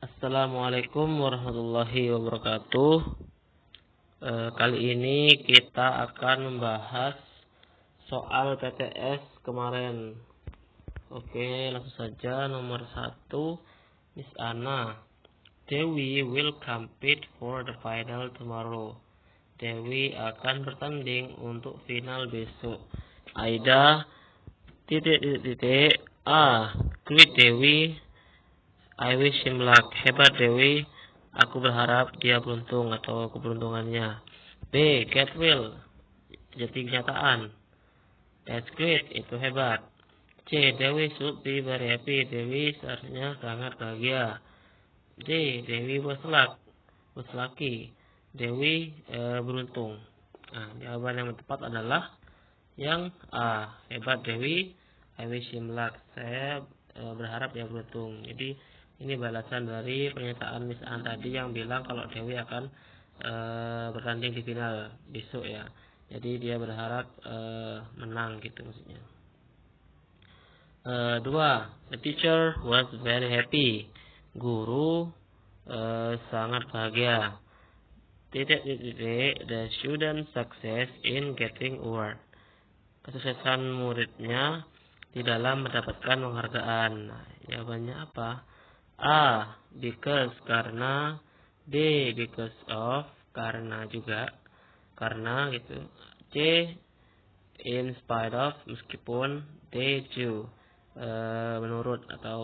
Assalamualaikum warahmatullahi wabarakatuh. Kali ini kita akan membahas soal TTS kemarin. Oke, langsung saja. Nomor 1, Miss Ana. Dewi will compete for the final tomorrow. Dewi akan bertanding untuk final besok. Aida Great Dewi. I wish him luck. Hebat Dewi. Aku berharap dia beruntung atau keberuntungannya. B. Get well. Jadi kenyataan. That's great. Itu hebat. C. Dewi should be very happy. Dewi seharusnya sangat bahagia. D. Dewi was lucky. Dewi beruntung. Nah, jawaban yang tepat adalah yang A. Hebat Dewi. I wish him luck. Saya berharap dia beruntung. Jadi ini balasan dari pernyataan Miss An tadi yang bilang kalau Dewi akan bertanding di final besok ya. Jadi dia berharap menang gitu maksudnya. 2. The teacher was very happy. Guru sangat bahagia. The student success in getting award. Kesuksesan muridnya di dalam mendapatkan penghargaan. Nah, jawabannya apa? A. Because karena. B. Because of karena juga karena gitu. C. In spite of meskipun. D. Due menurut atau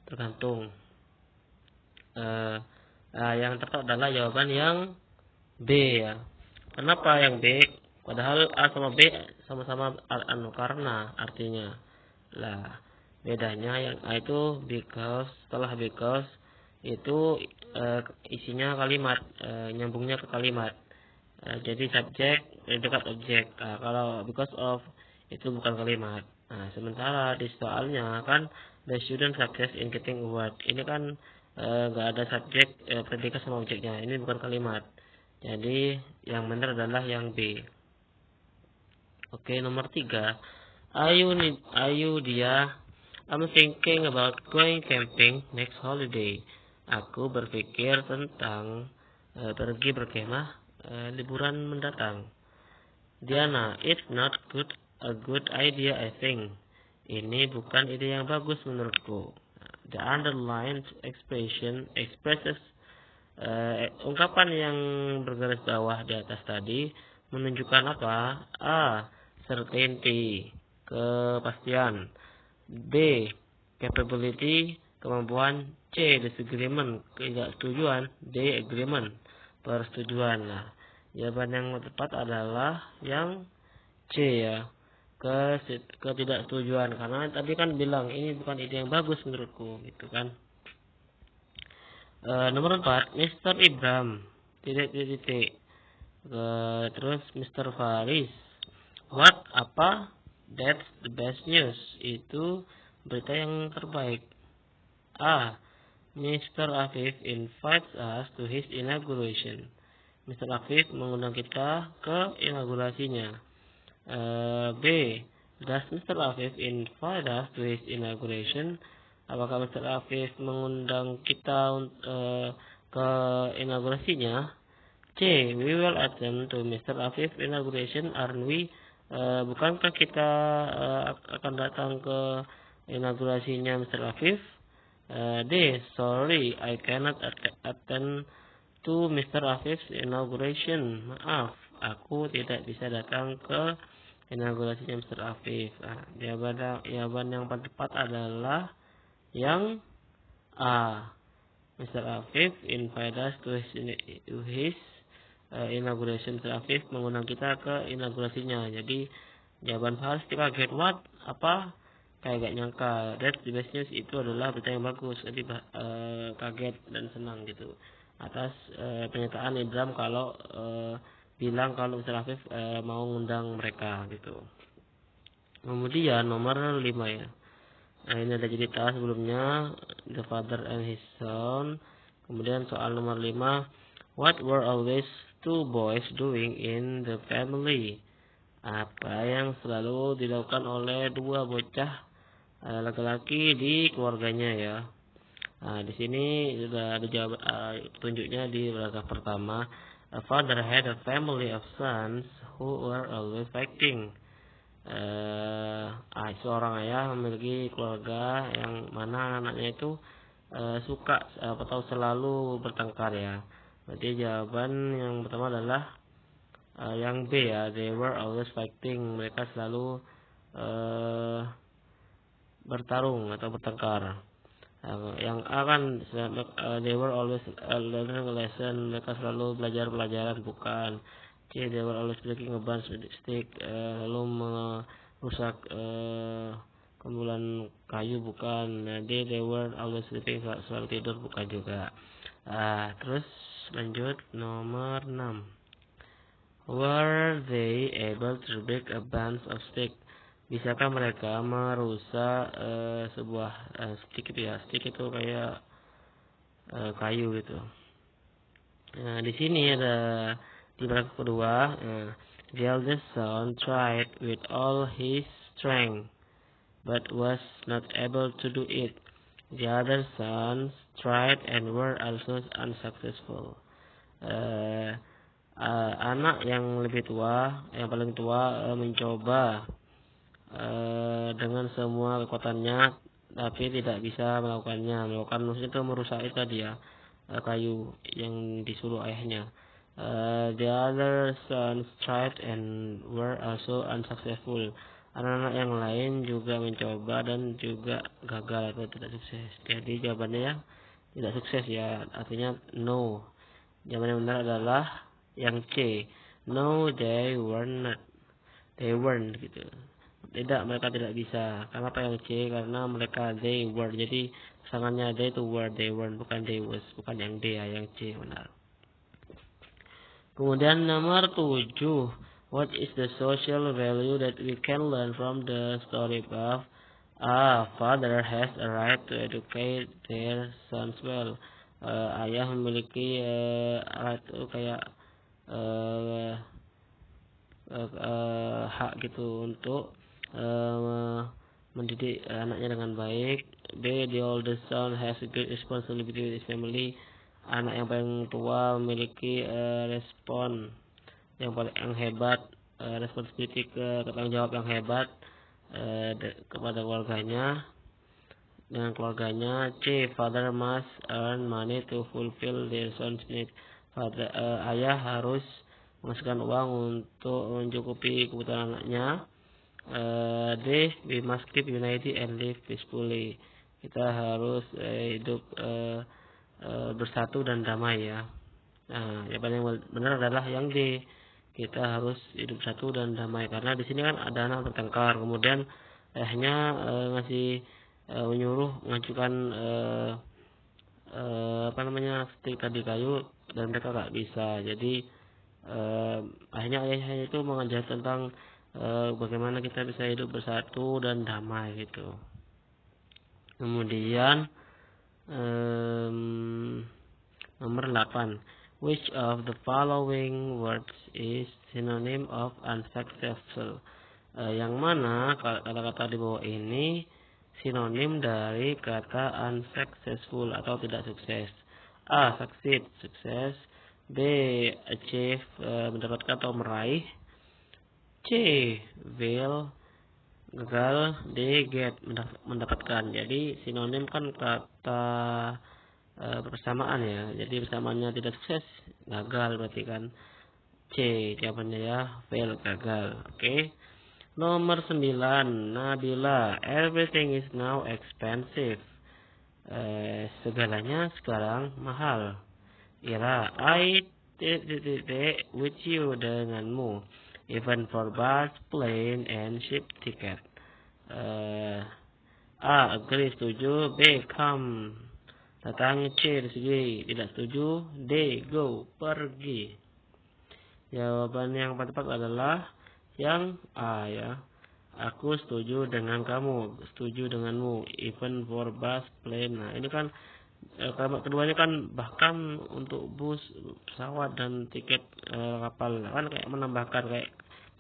tergantung. Yang tepat adalah jawaban yang B ya. Kenapa yang B? Padahal A sama B sama-sama karena artinya. Lah, bedanya yang A itu because, setelah because itu isinya kalimat, nyambungnya ke kalimat. Jadi subjek dekat objek. Nah, kalau because of itu bukan kalimat. Nah, sementara di soalnya kan the student success in getting award. Ini kan nggak ada subjek, predikat sama objeknya. Ini bukan kalimat. Jadi yang benar adalah yang B. Oke, nomor 3. Ayu dia. I'm thinking about going camping next holiday. Aku berpikir tentang pergi berkemah liburan mendatang. Diana, it's not a good idea I think. Ini bukan ide yang bagus menurutku. The underlined expression expresses ungkapan yang bergaris bawah di atas tadi menunjukkan apa? A. Certainty, kepastian. B. Capability, kemampuan. C. Disagreement, ketidaksetujuan. D. Agreement, persetujuan. Nah, jawaban yang tepat adalah yang C ya, ketidaksetujuan. Karena tadi kan bilang ini bukan ide yang bagus menurutku, gitu kan. Nomor 4, Mr. Ibram. Terus Mr. Faris. What? Apa? That's the best news. Itu berita yang terbaik. A. Mr. Afif invites us to his inauguration. Mr. Afif mengundang kita ke inaugurasinya. B. Does Mr. Afif invite us to his inauguration? Apakah Mr. Afif mengundang kita ke inaugurasinya? C. We will attend to Mr. Afif inauguration, aren't we? Bukankah kita akan datang ke inaugurasinya Mr. Afif? D. Sorry, I cannot attend to Mr. Afif's inauguration. Maaf, aku tidak bisa datang ke inaugurasinya Mr. Afif. Jawaban yang paling tepat adalah yang A. Mr. Afif invite us to his inauguration. Mr. Afif mengundang kita ke inaugurasinya. Jadi jawaban Faris kaget. What? Apa? Kayak gak nyangka. That's the best news itu adalah berita yang bagus. Jadi kaget dan senang gitu atas pernyataan Ibram kalau bilang kalau Mr. Afif mau ngundang mereka gitu. Kemudian nomor 5 ya. Nah, ini ada cerita sebelumnya, the father and his son. Kemudian soal nomor 5, what were always two boys doing in the family? Apa yang selalu dilakukan oleh dua bocah laki-laki di keluarganya ya? Nah, di sini sudah ada jawab tunjuknya di paragraf pertama. A father had a family of sons who were always fighting. Seorang ayah memiliki keluarga yang mana anaknya itu suka atau selalu bertengkar ya. Berarti jawaban yang pertama adalah yang B ya. They were always fighting. Mereka selalu bertarung atau bertengkar. Yang A kan they were always learning a lesson. Mereka selalu belajar pelajaran, bukan. C, they were always breaking a bunch of stick, lalu merusak kumpulan kayu, bukan. Nah, D, they were always sleeping, selalu tidur, bukan juga. Terus lanjut nomor 6. Were they able to break a bunch of stick? Bisakah mereka merusak sebuah stick itu ya? Stick itu kayak kayu gitu. Nah, di sini ada di paragraf kedua, the eldest son tried with all his strength, but was not able to do it. The other sons tried and were also unsuccessful. Anak yang lebih tua, yang paling tua mencoba dengan semua kekuatannya, tapi tidak bisa melakukan maksudnya itu merusak itu tadi ya, kayu yang disuruh ayahnya. The other sons tried and were also unsuccessful. Anak-anak yang lain juga mencoba dan juga gagal atau tidak sukses. Jadi jawabannya ya tidak sukses ya, artinya no. Jawaban yang benar adalah yang C. No, they were not. They weren't gitu. Tidak, mereka tidak bisa. Kenapa yang C? Karena mereka they were. Jadi pasangannya they itu were, they weren't, bukan they was, bukan yang D ya, yang C benar. Kemudian nomor 7. What is the social value that we can learn from the story above? A father has a right to educate their sons well. Ayah memiliki right itu kayak hak gitu untuk mendidik anaknya dengan baik. B, the oldest son has a great responsibility with his family. Anak yang paling tua memiliki respon yang hebat, responsibility tanggung jawab yang hebat kepada keluarganya, dengan keluarganya. C, father must earn money to fulfill their son's needs. Ayah harus menghasilkan uang untuk mencukupi kebutuhan anaknya. D, we must keep united and live peacefully. Kita harus hidup bersatu dan damai ya. Nah, yang paling benar adalah yang D. Kita harus hidup bersatu dan damai, karena di sini kan ada anak bertengkar, kemudian ayahnya menyuruh mengajukan stick tadi kayu dan mereka nggak bisa. Jadi akhirnya ayahnya itu mengajar tentang bagaimana kita bisa hidup bersatu dan damai gitu. Kemudian nomor 8. Which of the following words is synonym of unsuccessful? Yang mana kata-kata di bawah ini sinonim dari kata unsuccessful atau tidak sukses? A, succeed, sukses. B, achieve, mendapatkan atau meraih. C, will, gagal. D, get, mendapatkan. Jadi sinonim kan kata persamaan ya. Jadi persamaannya tidak sukses, gagal berarti kan. C jawabannya ya, fail, gagal. Oke. Nomor 9, Nabila. Everything is now expensive. Segalanya sekarang mahal. Ira, I with you, denganmu. Even for bus, plane, and ship ticket. A, agree, setuju. B, come, datang. C, disetujui, tidak setuju. D, go, pergi. Jawaban yang tepat adalah yang A ya. Aku setuju dengan kamu, setuju denganmu. Even for bus, plane. Nah, ini kan keduanya kan bahkan untuk bus, pesawat, dan tiket kapal kan kayak menambahkan, kayak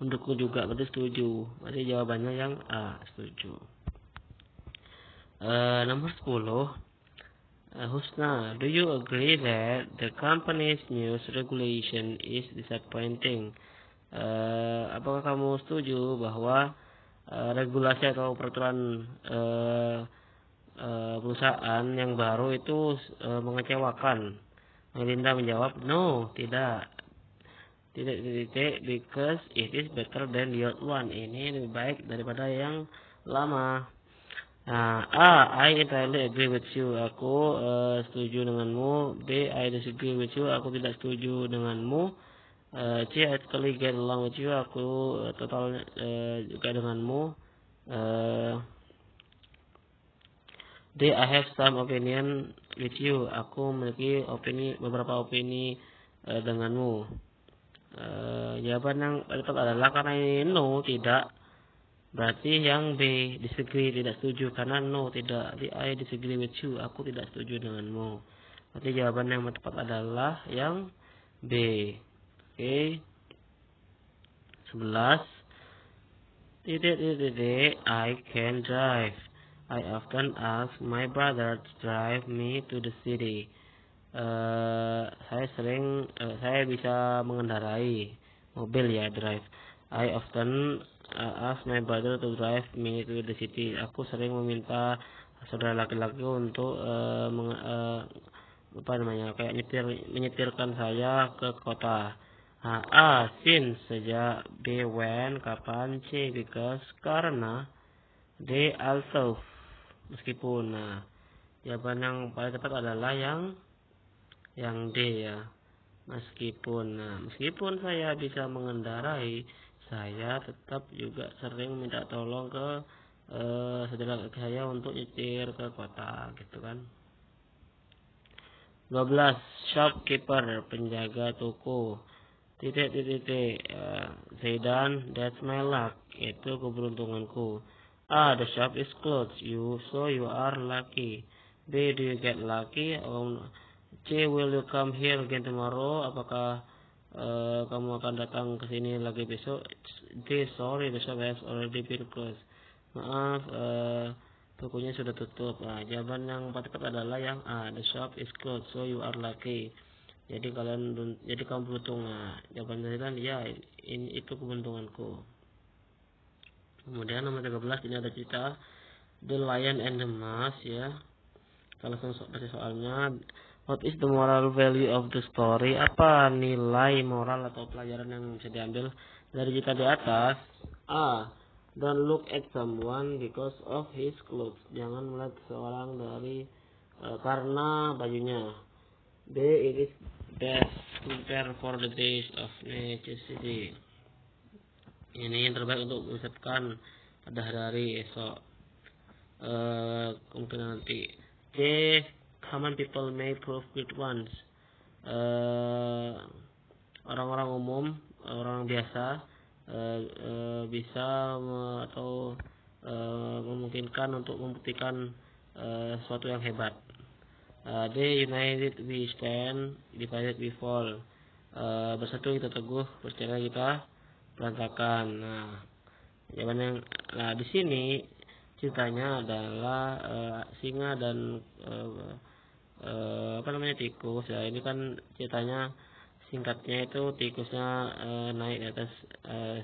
mendukung juga, berarti setuju. Berarti jawabannya yang A, setuju. Nomor 10. Husna, do you agree that the company's news regulation is disappointing? Apakah kamu setuju bahwa regulasi atau peraturan perusahaan yang baru itu mengecewakan? Melinda menjawab, no, tidak. Tidak, because it is better than the old one. Ini lebih baik daripada yang lama. Nah, I entirely agree with you. Aku setuju denganmu. B, I disagree with you. Aku tidak setuju denganmu. C, I totally get along with you. Aku total juga denganmu. D, I have some opinion with you. Aku memiliki beberapa opini denganmu. Jawaban yang tepat adalah karena ini no, tidak. Berarti yang B, disagree, tidak setuju. Karena no, tidak. Di I disagree with you, aku tidak setuju denganmu. Berarti jawaban yang tepat adalah yang B. Oke. 11. I can drive. I often ask my brother to drive me to the city. Saya bisa mengendarai mobil ya, drive. I often ask my brother to drive me to the city. Aku sering meminta saudara laki-laki untuk kayak menyetirkan saya ke kota. A, since, sejak. B, when, kapan. C, because, karena. D, also, meskipun. Nah, jawaban yang paling tepat adalah yang D ya, meskipun saya bisa mengendarai, saya tetap juga sering minta tolong ke saudara saya untuk nyetir ke kota gitu kan. 12. Shopkeeper, penjaga toko. Zaidan, that's my luck, itu keberuntunganku. A, the shop is closed, so you are lucky. B, do you get lucky? C, will you come here again tomorrow? Apakah kamu akan datang ke sini lagi besok? D, sorry, the shop has already been closed. Maaf, tokonya sudah tutup. Nah, jawaban yang tepat adalah yang A, the shop is closed, so you are lucky. Jadi kamu beruntung. Nah, jawaban dari kan ya, itu keberuntunganku. Kemudian nomor 13 ini ada cerita The Lion and the Mouse ya. Kalau baca soalnya, what is the moral value of the story? Apa nilai moral atau pelajaran yang bisa diambil dari cerita di atas? A, don't look at someone because of his clothes. Jangan melihat seorang dari karena bajunya. B, it is best prepare for the days of necessity. Ini yang terbaik untuk mempersiapkan pada hari esok. Kemungkinan nanti. C, common people may prove good ones. Orang-orang umum, orang biasa bisa atau memungkinkan untuk membuktikan sesuatu yang hebat. D, united we stand, divided we fall. Bersatu kita teguh, bercerai kita berantakan. Nah, di sini ceritanya adalah singa dan tikus ya. Ini kan ceritanya singkatnya itu tikusnya naik di atas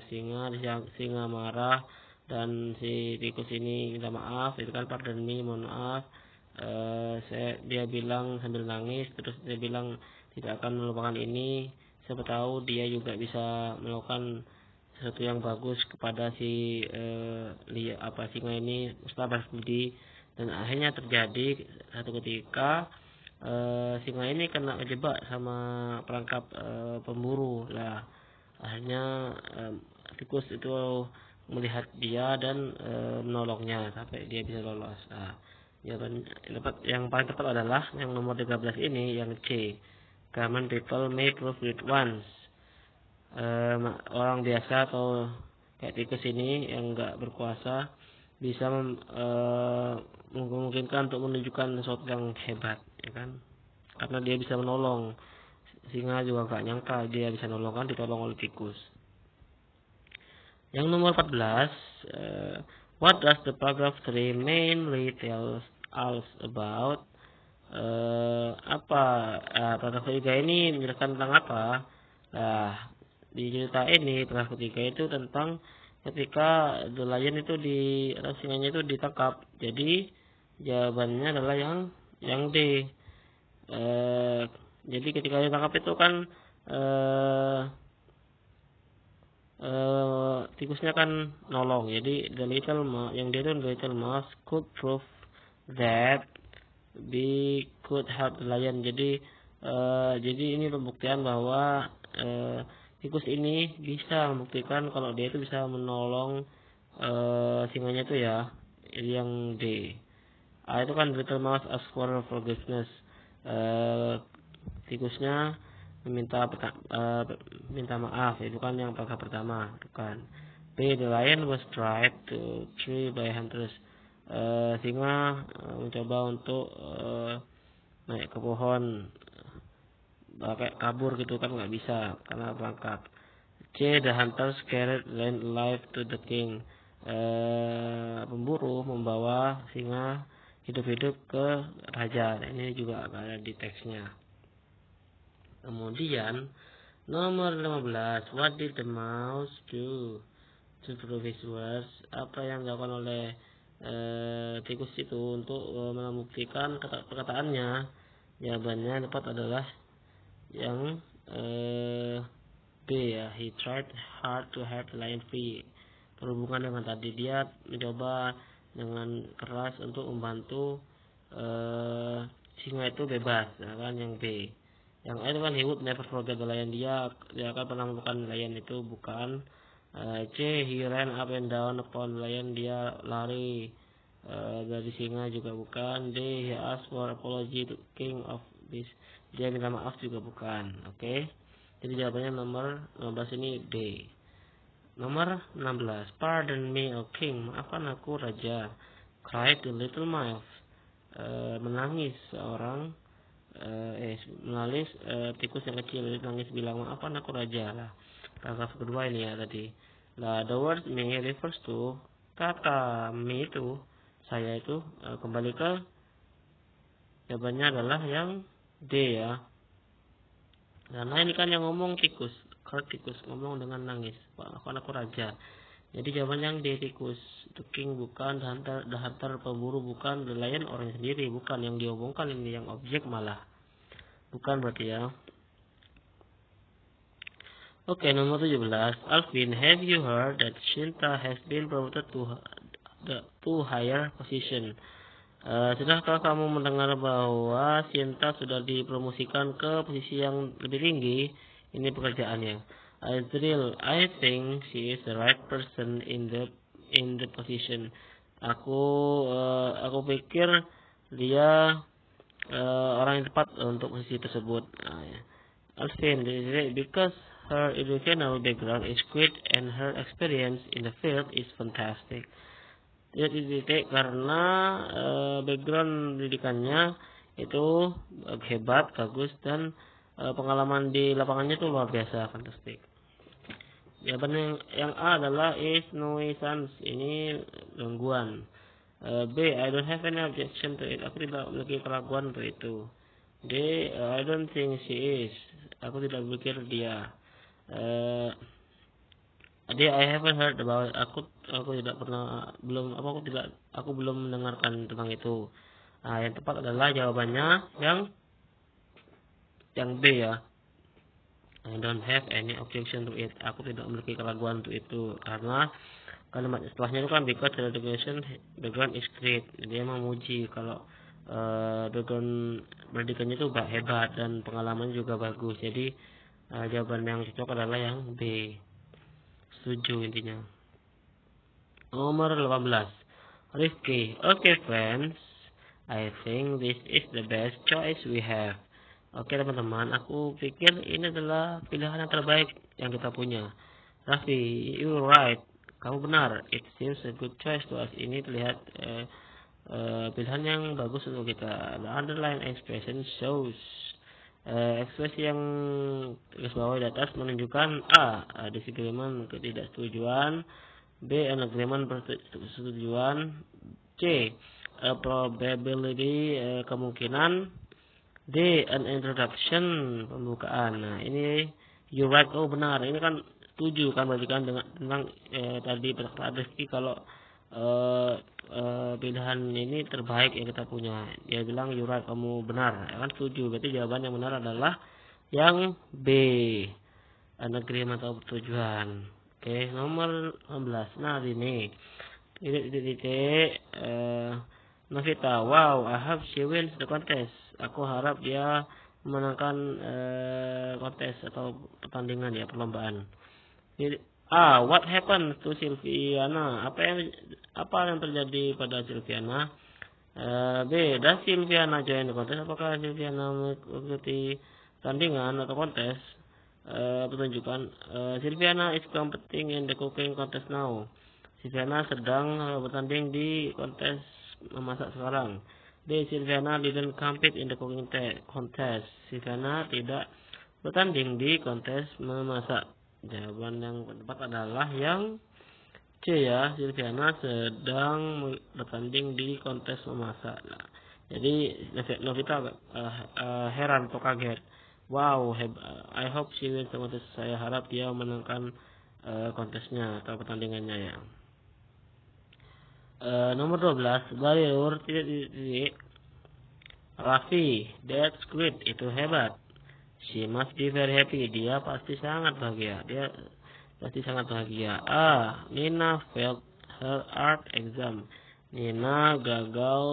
singa marah dan si tikus ini minta maaf, itu kan pardon me, mohon maaf. Dia bilang sambil nangis, terus dia bilang tidak akan melupakan ini, siapa tahu dia juga bisa melakukan sesuatu yang bagus kepada si singa ini, Mustafa Budi. Dan akhirnya terjadi satu ketika singa ini kena kejebak sama perangkap pemburu lah. Akhirnya tikus itu melihat dia dan menolongnya sampai dia bisa lolos. Jawaban yang paling tepat adalah yang nomor 13 ini, yang C. Common people may prove good ones. Orang biasa atau kayak tikus ini yang enggak berkuasa bisa memungkinkan untuk menunjukkan sesuatu yang hebat, ya kan? Karena dia bisa menolong. Singa juga enggak nyangka dia bisa nolong, kan ditolong oleh tikus. Yang nomor 14, what does the paragraph 3 mainly tell us about? apa paragraf ketiga ini menjelaskan tentang apa? Nah, di cerita ini paragraf ketiga itu tentang ketika the lion itu atau singanya itu ditangkap. Jadi jawabannya adalah yang D. Jadi ketika ditangkap itu kan tikusnya kan nolong. Jadi yang dia itu the little mouse could prove that B could help the lion. Jadi ini pembuktian bahwa tikus ini bisa membuktikan kalau dia itu bisa menolong singanya itu ya, yang D. Itu kan little mouse ask for forgiveness. Tikusnya minta maaf, itu kan yang paragraf pertama, bukan. B, the lion was tried to tree by hunters. Singa mencoba untuk naik ke pohon pakai kabur gitu kan, nggak bisa karena perangkap. C, the hunters carried lion alive to the king. Pemburu membawa singa hidup-hidup ke raja. Ini juga ada di teksnya. Kemudian nomor 15, what did the mouse do to prove his words? Apa yang dilakukan oleh tikus itu untuk membuktikan perkataannya? Jawabannya tepat adalah yang B ya. He tried hard to have the lion free. Berhubungan dengan tadi, dia mencoba dengan keras untuk membantu singa itu bebas, ya kan, yang B. Yang A itu kan he would never forget the lion, dia akan pernah melupakan lion itu, bukan. C, he ran up and down upon the lion, dia lari dari singa, juga bukan. D, he asked for apology to king of beasts, dia minta maaf, juga bukan. Oke. Jadi jawabannya nomor 15 ini D. Nomor 16, pardon me, O king, maafkan aku raja. Cried the little mouse, menangis tikus yang kecil, menangis bilang, maafkan aku raja lah. Paragraf kedua ini ya tadi. Nah, the word me refers to, kata me itu, saya itu, kembali ke jawabannya adalah yang D ya. Karena ini kan yang ngomong tikus ngomong dengan nangis, maafkan aku raja. Jadi jawaban yang D, tikus. The king bukan, the hunter pemburu bukan, the lion orang sendiri bukan, yang diomongkan ini yang objek malah. Bukan berarti ya. Oke, nomor 17. Alvin, have you heard that Shinta has been promoted to higher position? Sudahkah kamu mendengar bahwa Shinta sudah dipromosikan ke posisi yang lebih tinggi? Ini pekerjaannya. I think she is the right person in the position. Aku pikir dia orang yang tepat untuk posisi tersebut. Alvin, because her educational background is great and her experience in the field is fantastic. Dia dididik karena background pendidikannya itu hebat, bagus, dan pengalaman di lapangannya itu luar biasa, fantastik. Jawaban yang A adalah is nuisance, ini gangguan. B, I don't have any objection to it, aku tidak memiliki keraguan untuk itu. D, I don't think she is, aku tidak berpikir dia. I haven't heard about it. Aku belum mendengarkan tentang itu. Yang tepat adalah jawabannya yang B ya. I don't have any objection to it. Aku tidak memiliki keraguan untuk itu, karena kalimat setelahnya itu kan because the background is great. Dia memuji kalau background pendidikannya itu hebat dan pengalaman juga bagus. Jadi jawaban yang cocok adalah yang B. Setuju intinya. Nomor 18. Rifki, okay friends, I think this is the best choice we have. Oke teman-teman, aku pikir ini adalah pilihan yang terbaik yang kita punya. Raffi, you're right, kamu benar. It seems a good choice to us. Ini terlihat pilihan yang bagus untuk kita. The underlying expression shows, ekspresi yang garis bawah di atas menunjukkan A, disagreement, ketidaksetujuan. B, an agreement, persetujuan. C, probability, kemungkinan. D. An introduction, pembukaan. Nah, ini you right, oh benar. Ini kan setuju kan berarti kan dengan tentang tadi perkataan Rifki kalau pilihan ini terbaik yang kita punya. Dia bilang you right, kamu benar. Ya kan setuju. Berarti jawaban yang benar adalah yang B. An agreement atau persetujuan. Oke, nomor 16. Nah, ini titik Novita, wow, I hope she wins the contest. Aku harap dia memenangkan kontes atau pertandingan ya, perlombaan. What happened to Silviana? Apa yang terjadi pada Silviana? B. Does Silviana join the contest? Apakah Silviana mengikuti tandingan atau kontes? Pertunjukan. Silviana is competing in the cooking contest now. Silviana sedang bertanding di kontes memasak sekarang. D. Silviana didn't compete in the cooking contest. Silviana tidak bertanding di kontes memasak. Jawaban yang tepat adalah yang C ya. Silviana sedang bertanding di kontes memasak. Nah, jadi Novita heran atau kaget. Wow, I hope she wins the contest. Saya harap dia menangkan kontesnya atau pertandingannya ya. Nomor 12, Baliur titik. Raffi, that's great, itu hebat. She must be very happy, dia pasti sangat bahagia. Nina failed her art exam. Nina gagal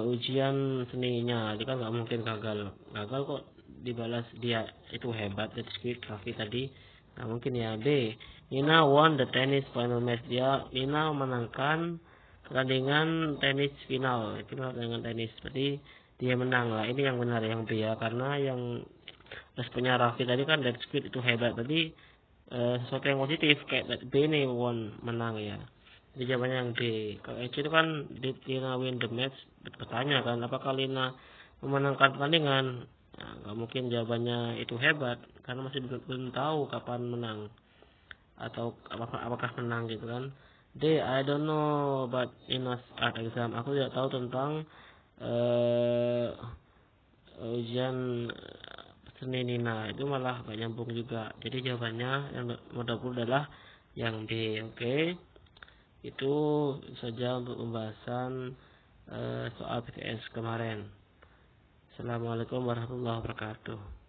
ujian seninya. Dia kan nggak mungkin gagal kok dibalas dia itu hebat. That's great, Raffi tadi nggak mungkin ya. B. Nina won the tennis final match. Nina memenangkan pertandingan tenis final. Itu pertandingan tenis. Berarti dia menang lah. Ini yang benar yang B ya, karena yang responnya Raffi tadi kan that's great, itu hebat. Berarti sesuatu yang positif kayak B nih won, menang ya. Jadi jawabannya yang D. Kalau C itu kan did Lina win the match? Bertanya kan apakah Lina memenangkan pertandingan? Nah, nggak mungkin jawabannya itu hebat karena masih belum tahu kapan menang atau apakah menang gitu kan. D. I don't know but Lina's art exam. Aku tidak tahu tentang ujian seni Nina, itu malah gak nyambung juga. Jadi jawabannya yang nomor 20 adalah yang D. Oke. Itu saja untuk pembahasan soal PTS kemarin. Assalamualaikum warahmatullahi wabarakatuh.